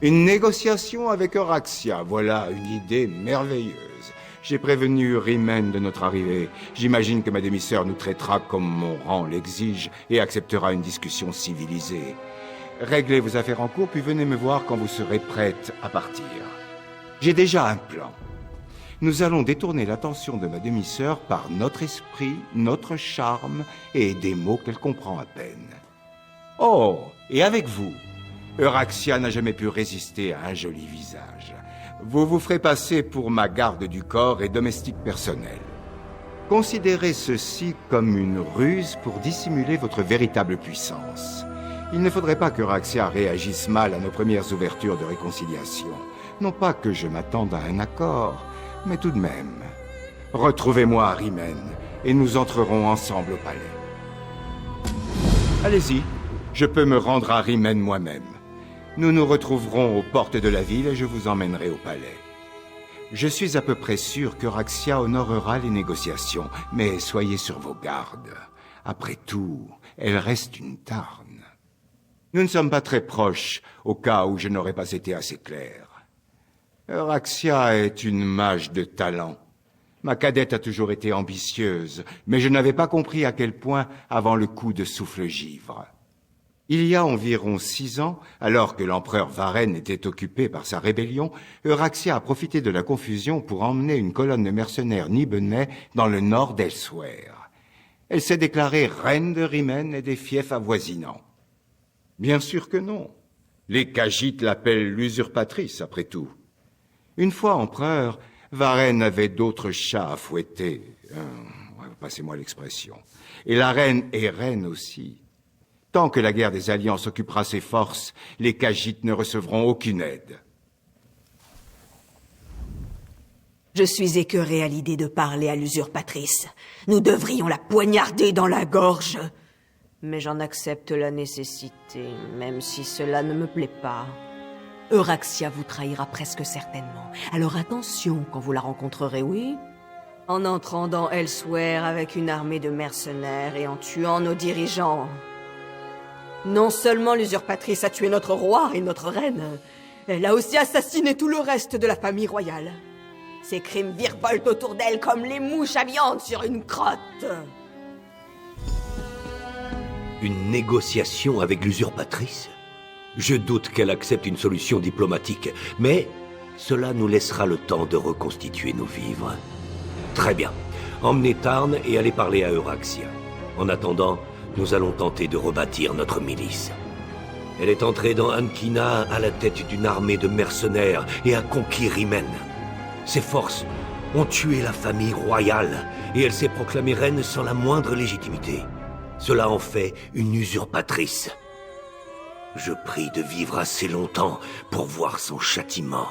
Une négociation avec Euraxia, voilà une idée merveilleuse. J'ai prévenu Rimmen de notre arrivée. J'imagine que ma demi-sœur nous traitera comme mon rang l'exige et acceptera une discussion civilisée. Réglez vos affaires en cours, puis venez me voir quand vous serez prête à partir. J'ai déjà un plan. Nous allons détourner l'attention de ma demi-sœur par notre esprit, notre charme et des mots qu'elle comprend à peine. Oh, et avec vous, Euraxia n'a jamais pu résister à un joli visage. Vous vous ferez passer pour ma garde du corps et domestique personnel. Considérez ceci comme une ruse pour dissimuler votre véritable puissance. Il ne faudrait pas qu'Euraxia réagisse mal à nos premières ouvertures de réconciliation. Non pas que je m'attende à un accord, mais tout de même. Retrouvez-moi à Rimmen, et nous entrerons ensemble au palais. Allez-y, je peux me rendre à Rimmen moi-même. Nous nous retrouverons aux portes de la ville et je vous emmènerai au palais. Je suis à peu près sûr qu'Euraxia honorera les négociations, mais soyez sur vos gardes. Après tout, elle reste une Tarn. Nous ne sommes pas très proches, au cas où je n'aurais pas été assez clair. Euraxia est une mage de talent. Ma cadette a toujours été ambitieuse, mais je n'avais pas compris à quel point avant le coup de souffle-givre. Il y a environ 6 ans, alors que l'empereur Varen était occupé par sa rébellion, Euraxia a profité de la confusion pour emmener une colonne de mercenaires nibennais dans le nord d'Elsweyr. Elle s'est déclarée reine de Rimmen et des fiefs avoisinants. Bien sûr que non. Les Khajiits l'appellent l'usurpatrice, après tout. Une fois empereur, Varen avait d'autres chats à fouetter. Passez-moi l'expression. Et la reine est reine aussi. Tant que la guerre des Alliances occupera ses forces, les Khajiits ne recevront aucune aide. Je suis écœuré à l'idée de parler à l'usurpatrice. Nous devrions la poignarder dans la gorge. Mais j'en accepte la nécessité, même si cela ne me plaît pas. Euraxia vous trahira presque certainement. Alors attention quand vous la rencontrerez, oui? En entrant dans Elsweyr avec une armée de mercenaires et en tuant nos dirigeants. Non seulement l'usurpatrice a tué notre roi et notre reine, elle a aussi assassiné tout le reste de la famille royale. Ses crimes virevoltent autour d'elle comme les mouches à viande sur une crotte. Une négociation avec l'usurpatrice? Je doute qu'elle accepte une solution diplomatique, mais cela nous laissera le temps de reconstituer nos vivres. Très bien. Emmenez Tarn et allez parler à Euraxia. En attendant, nous allons tenter de rebâtir notre milice. Elle est entrée dans Ankina à la tête d'une armée de mercenaires et a conquis Rimmen. Ses forces ont tué la famille royale et elle s'est proclamée reine sans la moindre légitimité. Cela en fait une usurpatrice. Je prie de vivre assez longtemps pour voir son châtiment.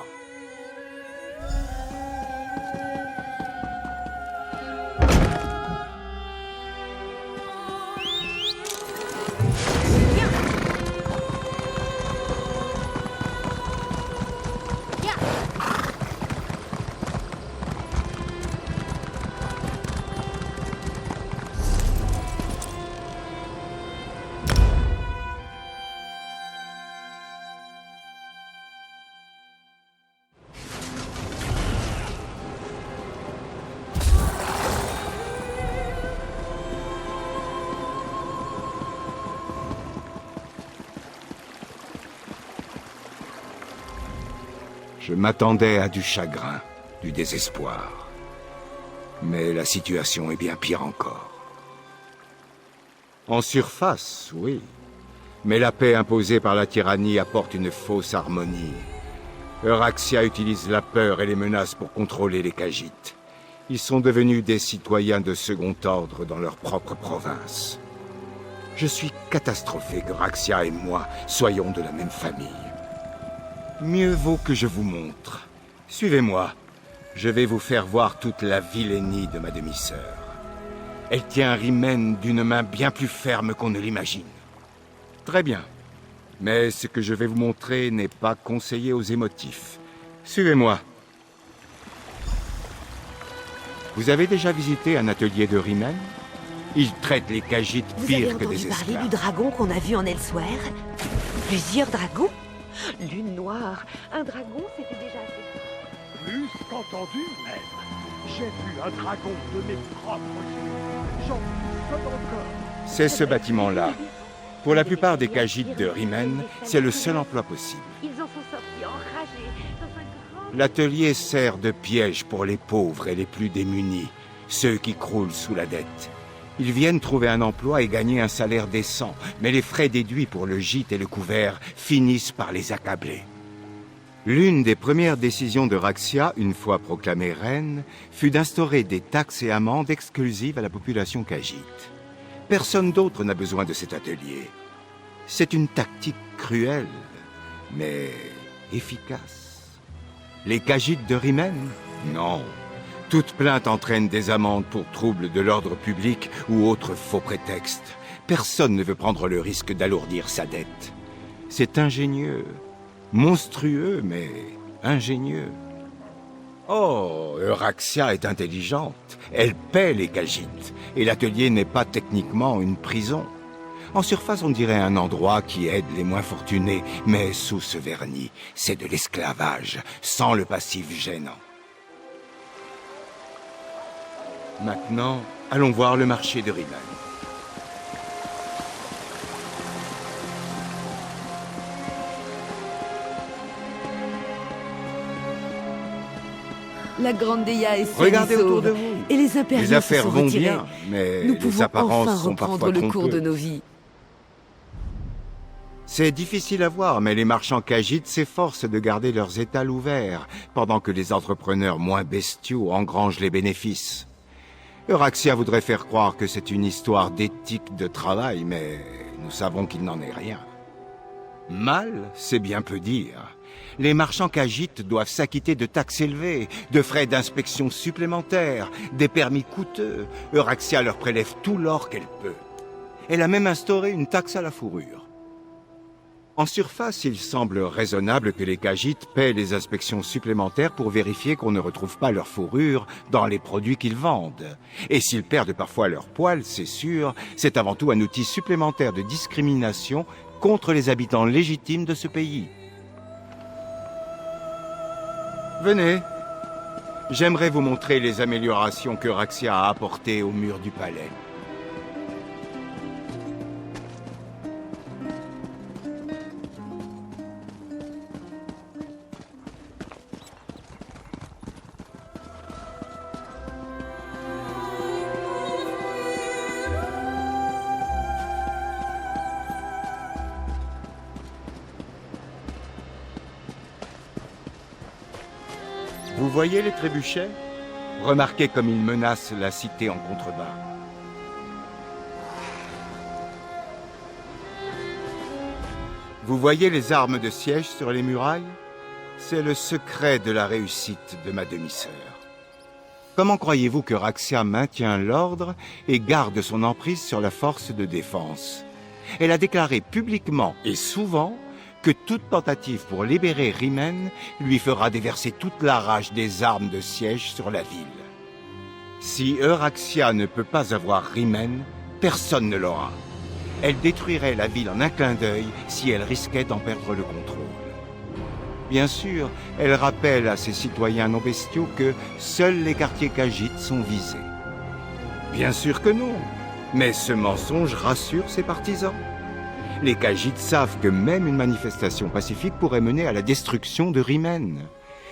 Je m'attendais à du chagrin, du désespoir. Mais la situation est bien pire encore. En surface, oui. Mais la paix imposée par la tyrannie apporte une fausse harmonie. Euraxia utilise la peur et les menaces pour contrôler les Khajiits. Ils sont devenus des citoyens de second ordre dans leur propre province. Je suis catastrophé qu'Euraxia et moi soyons de la même famille. Mieux vaut que je vous montre. Suivez-moi. Je vais vous faire voir toute la vilainie de ma demi-sœur. Elle tient Rimmen d'une main bien plus ferme qu'on ne l'imagine. Très bien. Mais ce que je vais vous montrer n'est pas conseillé aux émotifs. Suivez-moi. Vous avez déjà visité un atelier de Rimmen? Ils traitent les Khajiits pire que des esclaves. Vous avez entendu parler du dragon qu'on a vu en Elsweyr? Plusieurs dragons? Lune noire, un dragon, c'était déjà assez. Plus qu'entendu, même. J'ai vu un dragon de mes propres yeux. J'en suis comme encore. C'est ce bâtiment-là. Pour la plupart des Khajiits de Rimen, c'est le seul emploi possible. Ils en sont sortis enragés dans un grand... L'atelier sert de piège pour les pauvres et les plus démunis, ceux qui croulent sous la dette. Ils viennent trouver un emploi et gagner un salaire décent, mais les frais déduits pour le gîte et le couvert finissent par les accabler. L'une des premières décisions de Raxia, une fois proclamée reine, fut d'instaurer des taxes et amendes exclusives à la population khajiite. Personne d'autre n'a besoin de cet atelier. C'est une tactique cruelle, mais efficace. Les Khajiits de Rimen? Non. Toute plainte entraîne des amendes pour troubles de l'ordre public ou autres faux prétextes. Personne ne veut prendre le risque d'alourdir sa dette. C'est ingénieux. Monstrueux, mais ingénieux. Oh, Euraxia est intelligente. Elle paie les Khajiits. Et l'atelier n'est pas techniquement une prison. En surface, on dirait un endroit qui aide les moins fortunés. Mais sous ce vernis, c'est de l'esclavage, sans le passif gênant. Maintenant, allons voir le marché de Rimen. La grande Deya est saine Regardez et sauve, autour de vous. et les impériaux Les affaires se sont vont retirés. bien, mais Nous les pouvons apparences enfin sont reprendre parfois le cours trompeuses. de nos vies. C'est difficile à voir, mais les marchands khajiits s'efforcent de garder leurs étals ouverts, pendant que les entrepreneurs moins bestiaux engrangent les bénéfices. Euraxia voudrait faire croire que c'est une histoire d'éthique de travail, mais nous savons qu'il n'en est rien. Mal, c'est bien peu dire. Les marchands khajiits doivent s'acquitter de taxes élevées, de frais d'inspection supplémentaires, des permis coûteux. Euraxia leur prélève tout l'or qu'elle peut. Elle a même instauré une taxe à la fourrure. En surface, il semble raisonnable que les Khajiits paient les inspections supplémentaires pour vérifier qu'on ne retrouve pas leur fourrure dans les produits qu'ils vendent. Et s'ils perdent parfois leur poil, c'est sûr, c'est avant tout un outil supplémentaire de discrimination contre les habitants légitimes de ce pays. Venez. J'aimerais vous montrer les améliorations que Raxia a apportées au mur du palais. Vous voyez les trébuchets? Remarquez comme ils menacent la cité en contrebas. Vous voyez les armes de siège sur les murailles? C'est le secret de la réussite de ma demi-sœur. Comment croyez-vous que Raxia maintient l'ordre et garde son emprise sur la force de défense? Elle a déclaré publiquement et souvent que toute tentative pour libérer Rimen lui fera déverser toute la rage des armes de siège sur la ville. Si Euraxia ne peut pas avoir Rimen, personne ne l'aura. Elle détruirait la ville en un clin d'œil si elle risquait d'en perdre le contrôle. Bien sûr, elle rappelle à ses citoyens non bestiaux que seuls les quartiers khajiits sont visés. Bien sûr que non, mais ce mensonge rassure ses partisans. Les Khajiits savent que même une manifestation pacifique pourrait mener à la destruction de Rimen.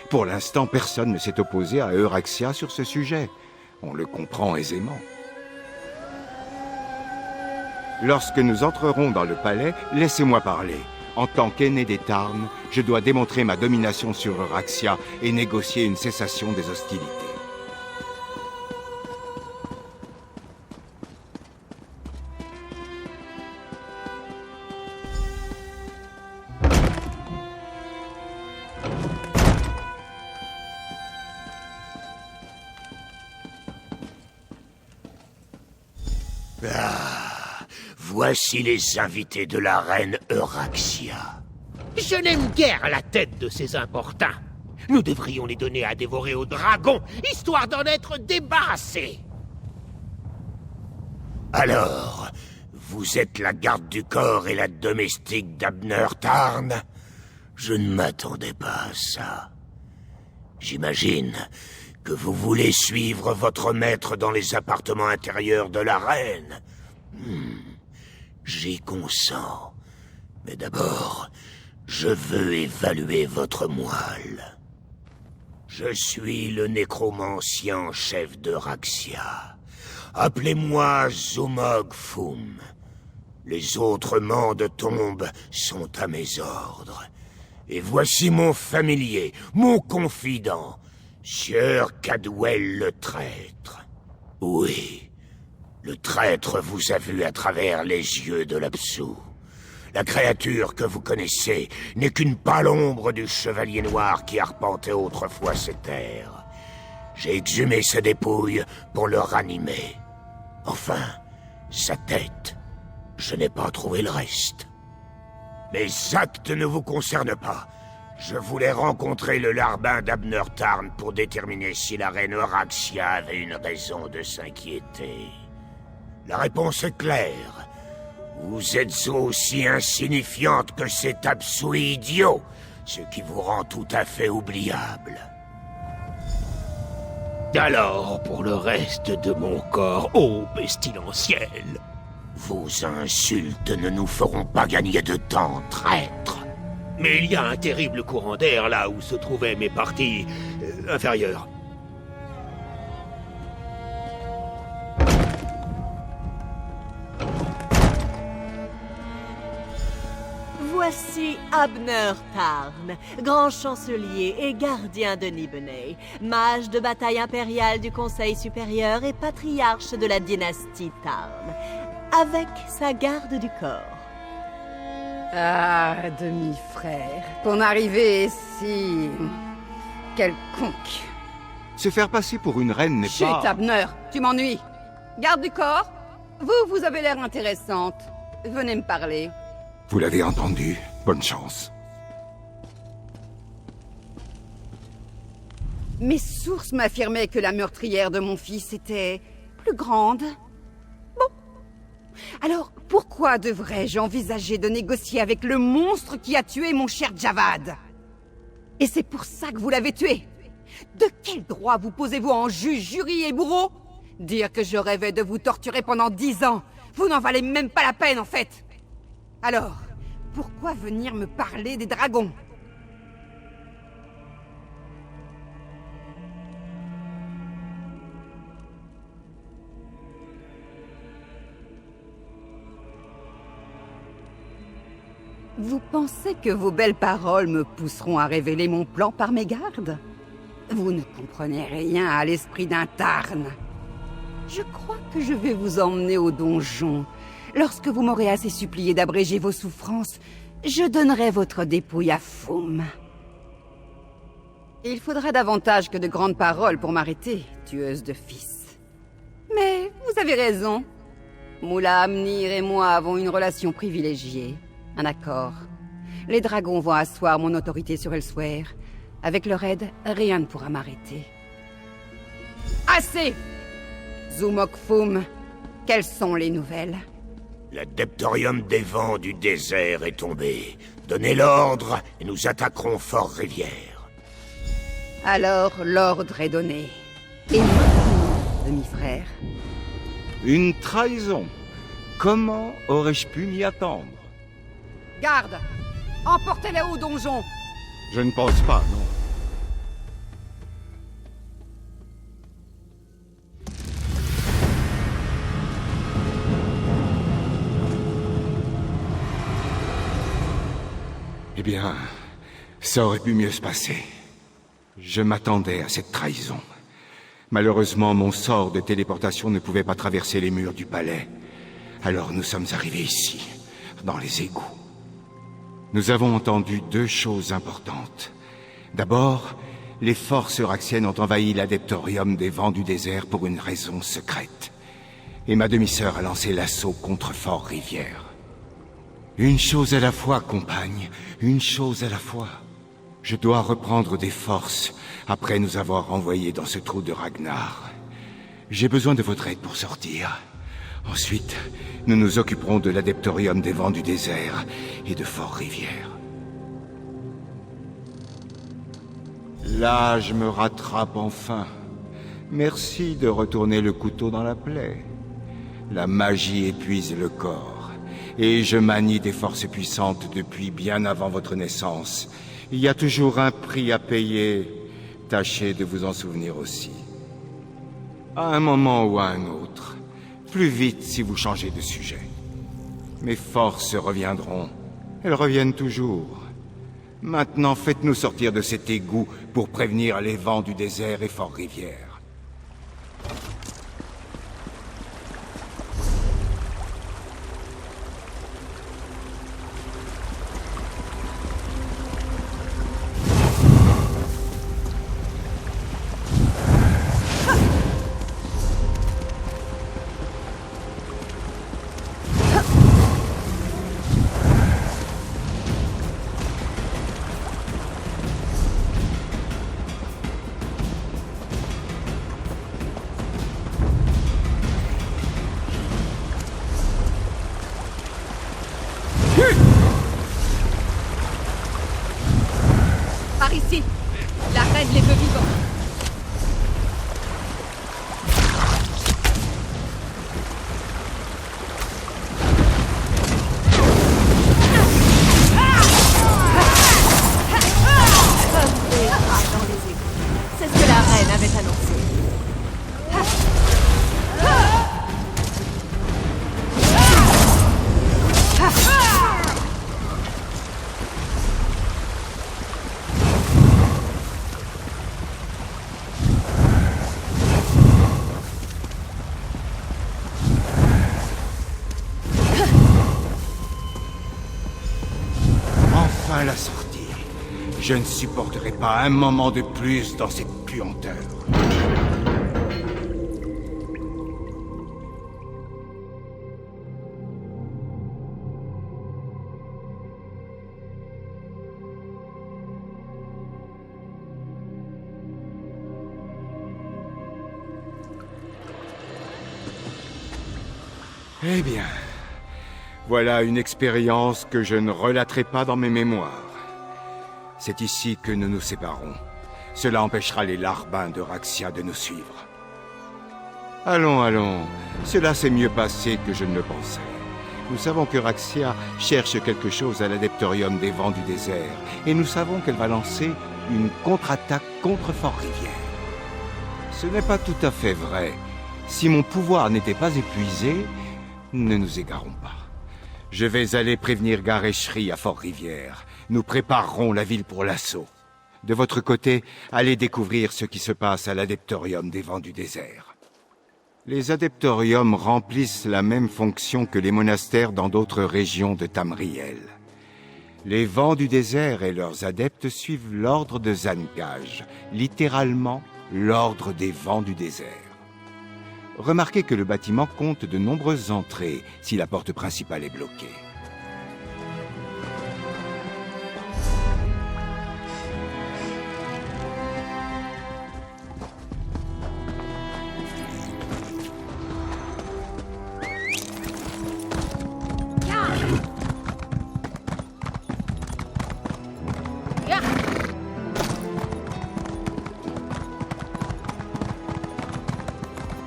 Pour l'instant, personne ne s'est opposé à Euraxia sur ce sujet. On le comprend aisément. Lorsque nous entrerons dans le palais, laissez-moi parler. En tant qu'aîné des Tarn, je dois démontrer ma domination sur Euraxia et négocier une cessation des hostilités. Voici les invités de la reine Euraxia. Je n'aime guère la tête de ces importuns. Nous devrions les donner à dévorer aux dragons, histoire d'en être débarrassés. Alors, vous êtes la garde du corps et la domestique d'Abner Tarn? Je ne m'attendais pas à ça. J'imagine que vous voulez suivre votre maître dans les appartements intérieurs de la reine. J'y consens. Mais d'abord, je veux évaluer votre moelle. Je suis le nécromancien chef de Raxia. Appelez-moi Zumog Foum. Les autres mans de tombe sont à mes ordres. Et voici mon familier, mon confident, Sieur Cadwell le traître. Oui, le traître vous a vu à travers les yeux de l'Absou. La créature que vous connaissez n'est qu'une pâle ombre du chevalier noir qui arpentait autrefois ces terres. J'ai exhumé sa dépouille pour le ranimer. Enfin, sa tête. Je n'ai pas trouvé le reste. Mes actes ne vous concernent pas. Je voulais rencontrer le larbin d'Abner Tarn pour déterminer si la reine Euraxia avait une raison de s'inquiéter. La réponse est claire. Vous êtes aussi insignifiante que cet Absou idiot, ce qui vous rend tout à fait oubliable. Alors, pour le reste de mon corps, ô pestilentiel, vos insultes ne nous feront pas gagner de temps, traître. Mais il y a un terrible courant d'air là où se trouvaient mes parties inférieures. Voici Abner Tarn, grand chancelier et gardien de Nibelheim, mage de bataille impériale du Conseil supérieur et patriarche de la dynastie Tarn, avec sa garde du corps. Ah, demi-frère, ton arrivée est si... quelconque. Se faire passer pour une reine n'est Chut, pas... Abner, tu m'ennuies. Garde du corps, vous avez l'air intéressante. Venez me parler. Vous l'avez entendu. Bonne chance. Mes sources m'affirmaient que la meurtrière de mon fils était plus grande. Bon. Alors, pourquoi devrais-je envisager de négocier avec le monstre qui a tué mon cher Javad? Et c'est pour ça que vous l'avez tué? De quel droit vous posez-vous en juge, jury et bourreau? Dire que je rêvais de vous torturer pendant 10 ans. Vous n'en valez même pas la peine, en fait. Alors, pourquoi venir me parler des dragons? Vous pensez que vos belles paroles me pousseront à révéler mon plan par mégarde? Vous ne comprenez rien à l'esprit d'un Tarn. Je crois que je vais vous emmener au donjon. Lorsque vous m'aurez assez supplié d'abréger vos souffrances, je donnerai votre dépouille à Foum. Il faudra davantage que de grandes paroles pour m'arrêter, tueuse de fils. Mais vous avez raison. Moula Amnir et moi avons une relation privilégiée. Un accord. Les dragons vont asseoir mon autorité sur Elsweyr. Avec leur aide, rien ne pourra m'arrêter. Assez! Zumog Foum, quelles sont les nouvelles? L'adeptorium des vents du désert est tombé. Donnez l'ordre et nous attaquerons Fort-Rivière. Alors, l'ordre est donné. Et maintenant, demi-frère? Une trahison. Comment aurais-je pu m'y attendre? Garde! Emportez-les au donjon! Je ne pense pas, non. Eh bien, ça aurait pu mieux se passer. Je m'attendais à cette trahison. Malheureusement, mon sort de téléportation ne pouvait pas traverser les murs du palais. Alors nous sommes arrivés ici, dans les égouts. Nous avons entendu deux choses importantes. D'abord, les forces euraxiennes ont envahi l'adeptorium des vents du désert pour une raison secrète. Et ma demi-sœur a lancé l'assaut contre Fort-Rivière. Une chose à la fois, compagne, une chose à la fois. Je dois reprendre des forces après nous avoir envoyés dans ce trou de Ragnar. J'ai besoin de votre aide pour sortir. Ensuite, nous nous occuperons de l'adeptorium des vents du désert et de Fort-Rivière. Là, je me rattrape enfin. Merci de retourner le couteau dans la plaie. La magie épuise le corps, et je manie des forces puissantes depuis bien avant votre naissance. Il y a toujours un prix à payer. Tâchez de vous en souvenir aussi. À un moment ou à un autre. Plus vite si vous changez de sujet. Mes forces reviendront. Elles reviennent toujours. Maintenant, faites-nous sortir de cet égout pour prévenir les vents du désert et Fort-Rivière. Par ici. La reine les veut vivants. Dans les égouts. C'est ce que la reine avait annoncé. Enfin la sortie. Je ne supporterai pas un moment de plus dans cette puanteur. Eh bien, voilà une expérience que je ne relaterai pas dans mes mémoires. C'est ici que nous nous séparons. Cela empêchera les larbins de Raxia de nous suivre. Allons, allons. Cela s'est mieux passé que je ne le pensais. Nous savons que Raxia cherche quelque chose à l'Adeptorium des Vents du Désert, et nous savons qu'elle va lancer une contre-attaque contre Fort-Rivière. Ce n'est pas tout à fait vrai. Si mon pouvoir n'était pas épuisé, ne nous égarons pas. Je vais aller prévenir Gareshri à Fort-Rivière. Nous préparerons la ville pour l'assaut. De votre côté, allez découvrir ce qui se passe à l'Adeptorium des Vents du Désert. Les Adeptoriums remplissent la même fonction que les monastères dans d'autres régions de Tamriel. Les Vents du Désert et leurs adeptes suivent l'ordre de Zankaj, littéralement l'ordre des Vents du Désert. Remarquez que le bâtiment compte de nombreuses entrées si la porte principale est bloquée.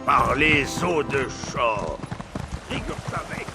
Par les eaux de Shor. Rigursamek.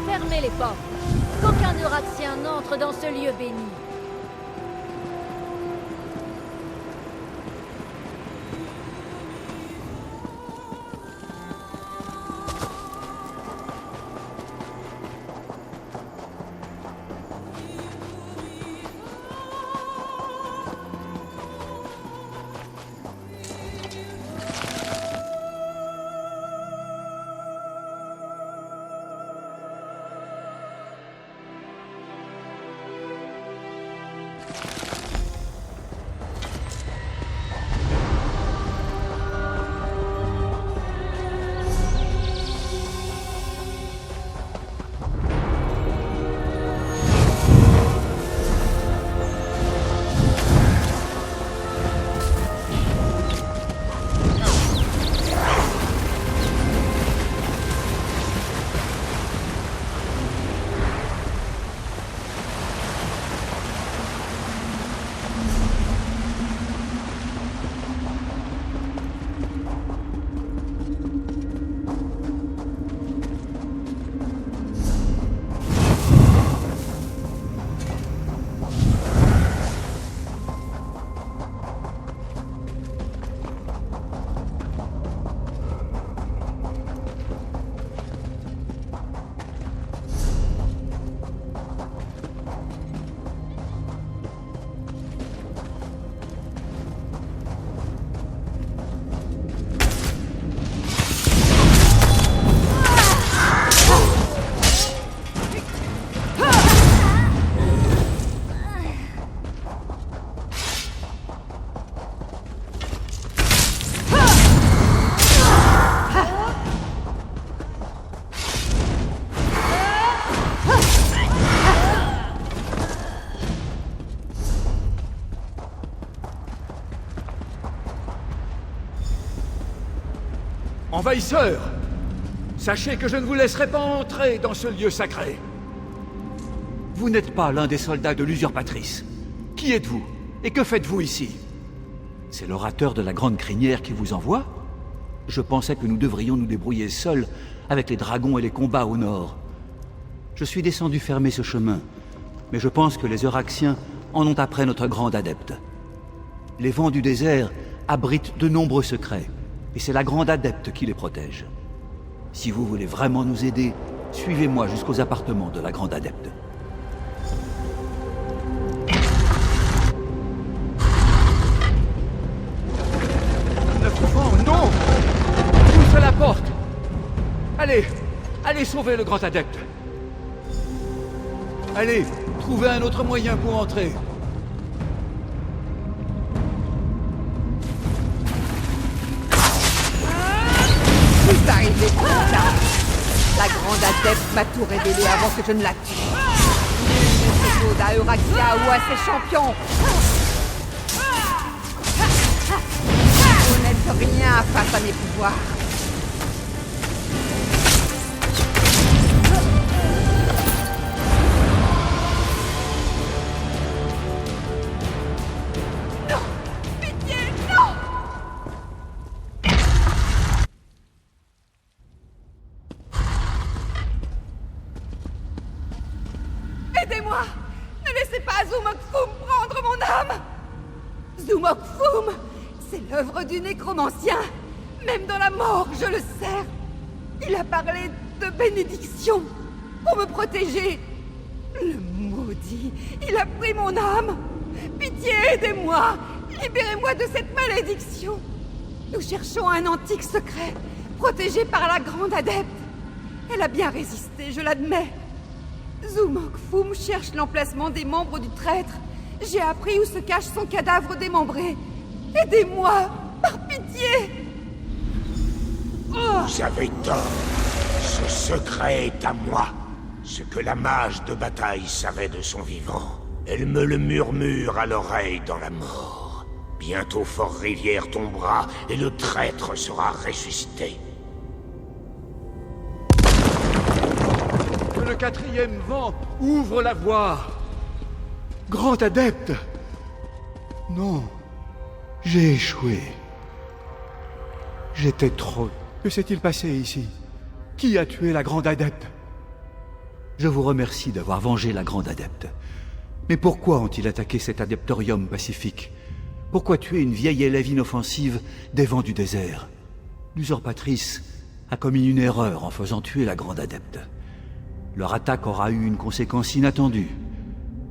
Fermez les portes. Qu'aucun Euraxien n'entre dans ce lieu béni. Envahisseurs! Sachez que je ne vous laisserai pas entrer dans ce lieu sacré. Vous n'êtes pas l'un des soldats de l'usurpatrice. Qui êtes-vous? Et que faites-vous ici? C'est l'orateur de la Grande Crinière qui vous envoie? Je pensais que nous devrions nous débrouiller seuls avec les dragons et les combats au nord. Je suis descendu fermer ce chemin, mais je pense que les Euraxiens en ont après notre grande adepte. Les vents du désert abritent de nombreux secrets, et c'est la grande adepte qui les protège. Si vous voulez vraiment nous aider, suivez-moi jusqu'aux appartements de la grande adepte. Non! Poussez la porte! Allez! Allez sauver le grand adepte! Allez, trouvez un autre moyen pour entrer. Vous arrivez trop tard. La grande adepte m'a tout révélé avant que je ne la tue. Nul ne s'oppose à Euraxia ou à ses champions. Vous n'êtes rien face à mes pouvoirs. Non! Pitié, non! Aidez-moi! Ne laissez pas Zumok Foum prendre mon âme! Zumok Foum, c'est l'œuvre du nécromancien. Même dans la mort, je le sers. Il a parlé de bénédiction pour me protéger. Le maudit, il a pris mon âme. Pitié, aidez-moi. Libérez-moi de cette malédiction. Nous cherchons un antique secret, protégé par la grande adepte. Elle a bien résisté, je l'admets. Zumok Foum cherche l'emplacement des membres du traître. J'ai appris où se cache son cadavre démembré. Aidez-moi, par pitié! Vous avez tort. Ce secret est à moi. Ce que la mage de bataille savait de son vivant. Elle me le murmure à l'oreille dans la mort. Bientôt Fort-Rivière tombera et le traître sera ressuscité. Que le quatrième vent ouvre la voie. Grand adepte! Non, j'ai échoué. J'étais trop... Que s'est-il passé ici? Qui a tué la grande adepte? Je vous remercie d'avoir vengé la grande adepte. Mais pourquoi ont-ils attaqué cet adeptorium pacifique? Pourquoi tuer une vieille élève inoffensive des vents du désert? L'usurpatrice a commis une erreur en faisant tuer la grande adepte. Leur attaque aura eu une conséquence inattendue.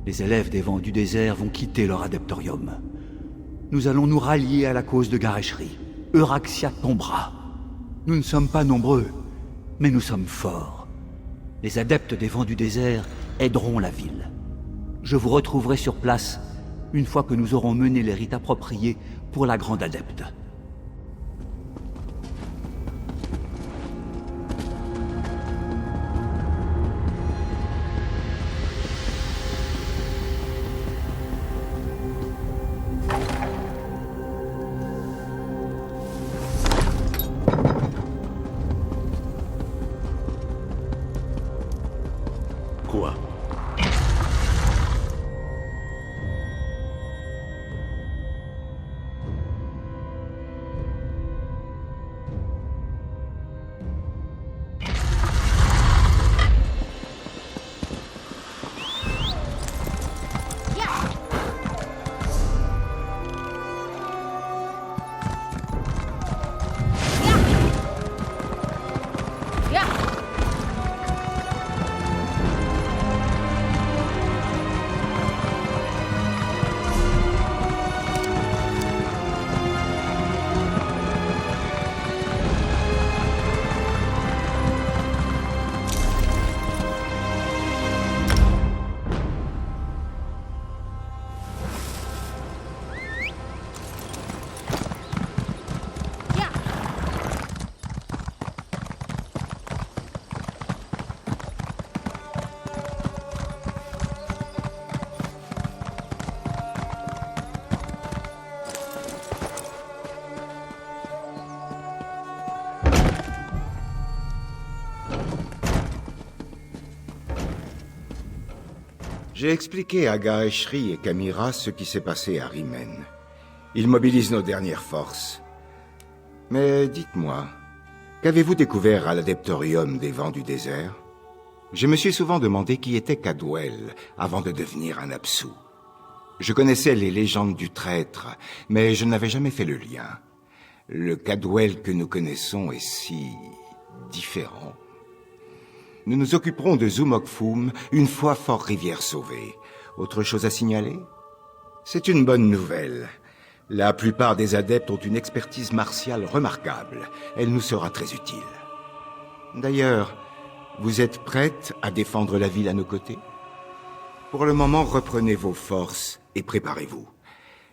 Les élèves des vents du désert vont quitter leur adeptorium. Nous allons nous rallier à la cause de Gareshri. Euraxia tombera. Nous ne sommes pas nombreux, mais nous sommes forts. Les adeptes des vents du désert aideront la ville. Je vous retrouverai sur place une fois que nous aurons mené les rites appropriés pour la grande adepte. Quoi? J'ai expliqué à Gaeshri et Kamira ce qui s'est passé à Rimen. Ils mobilisent nos dernières forces. Mais dites-moi, qu'avez-vous découvert à l'Adeptorium des Vents du désert? Je me suis souvent demandé qui était Cadwell avant de devenir un Apsu. Je connaissais les légendes du traître, mais je n'avais jamais fait le lien. Le Cadwell que nous connaissons est si différent. Nous nous occuperons de Zumokfum une fois Fort-Rivière sauvée. Autre chose à signaler? C'est une bonne nouvelle. La plupart des adeptes ont une expertise martiale remarquable. Elle nous sera très utile. D'ailleurs, vous êtes prête à défendre la ville à nos côtés? Pour le moment, reprenez vos forces et préparez-vous.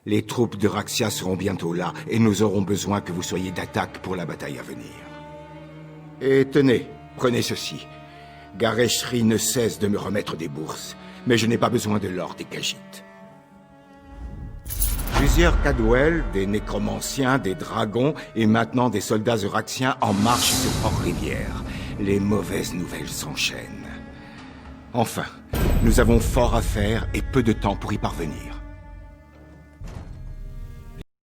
Les troupes de Raxia seront bientôt là et nous aurons besoin que vous soyez d'attaque pour la bataille à venir. Et tenez, prenez ceci. Gaeshri ne cesse de me remettre des bourses, mais je n'ai pas besoin de l'or des Khajiit. Plusieurs Cadwell, des nécromanciens, des dragons et maintenant des soldats euraxiens en marche sur Fort-Rivière. Les mauvaises nouvelles s'enchaînent. Enfin, nous avons fort à faire et peu de temps pour y parvenir.